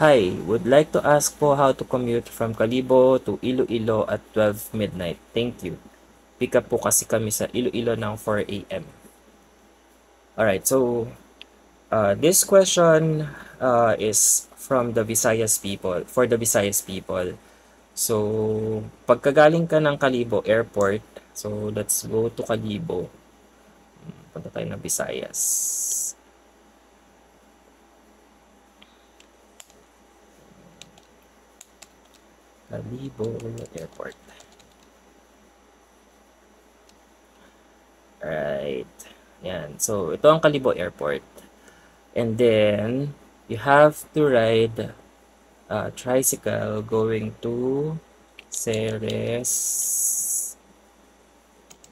Hi, would like to ask po how to commute from Kalibo to Iloilo at 12 midnight. Thank you. Pick up po kasi kami sa Iloilo ng 4 a.m. Alright, so this question is from the Visayas people, for the Visayas people. So, pagkagaling ka ng Kalibo Airport, so let's go to Kalibo. Punta tayo ng Visayas. Kalibo Airport. Alright. Yan. So, ito ang Kalibo Airport. And then, you have to ride a tricycle going to Ceres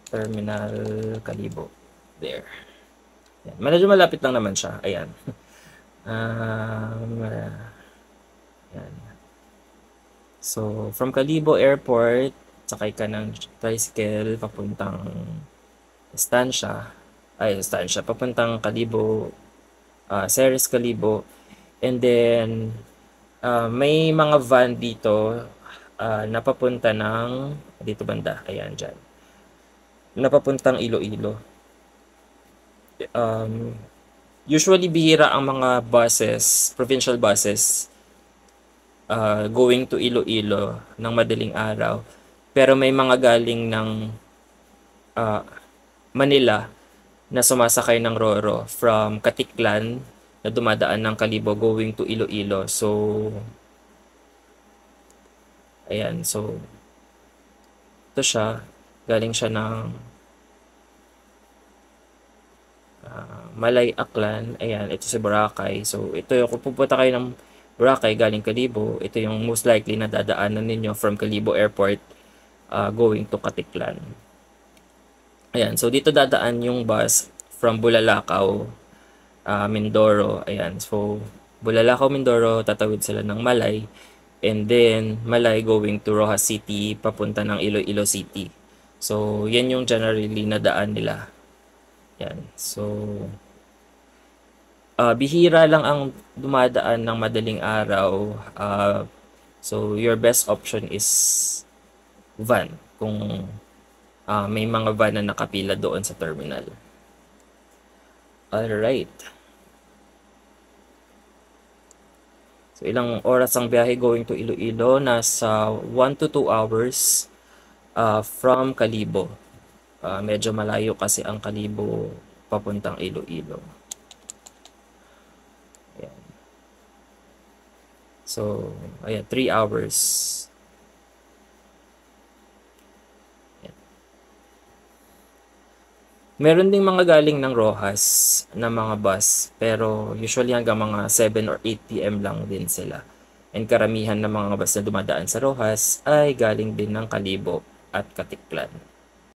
Terminal Kalibo. There. Yan. Medyo malapit lang naman siya. Ayan. Yan. So, from Kalibo Airport, sakay ka ng tricycle papuntang Estancia. Papuntang Kalibo, Ceres Kalibo. And then, may mga van dito na papunta ng, dito banda, ayan dyan. Napapuntang Iloilo. Usually, bihira ang mga buses, provincial buses, going to Iloilo ng madaling araw. Pero may mga galing ng Manila na sumasakay ng Roro from Katiklan na dumadaan ng Kalibo going to Iloilo. So, ayan. So, ito siya. Galing siya ng Malay Aklan. Ayan, ito si Boracay. So, ito yung kung pupunta kayo ng Boracay galing Kalibo, ito yung most likely na dadaanan ninyo from Kalibo Airport going to Katiklan. Ayan, so dito dadaan yung bus from Bulalakaw, Mindoro. Ayan, so Bulalakaw, Mindoro, tatawid sila ng Malay. And then, Malay going to Rojas City, papunta ng Iloilo City. So, yan yung generally na daan nila. Yan. So, bihira lang ang dumadaan ng madaling araw. So, your best option is van. Kung may mga van na nakapila doon sa terminal. Alright. So, ilang oras ang biyahe going to Iloilo? Nasa 1 to 2 hours from Kalibo. Medyo malayo kasi ang Kalibo papuntang Iloilo. Ayan. So, ayan, 3 hours. Meron ding mga galing ng Rojas na mga bus, pero usually hanggang mga 7 or 8 p.m. lang din sila. And karamihan ng mga bus na dumadaan sa Rojas ay galing din ng Kalibo at Katiklan.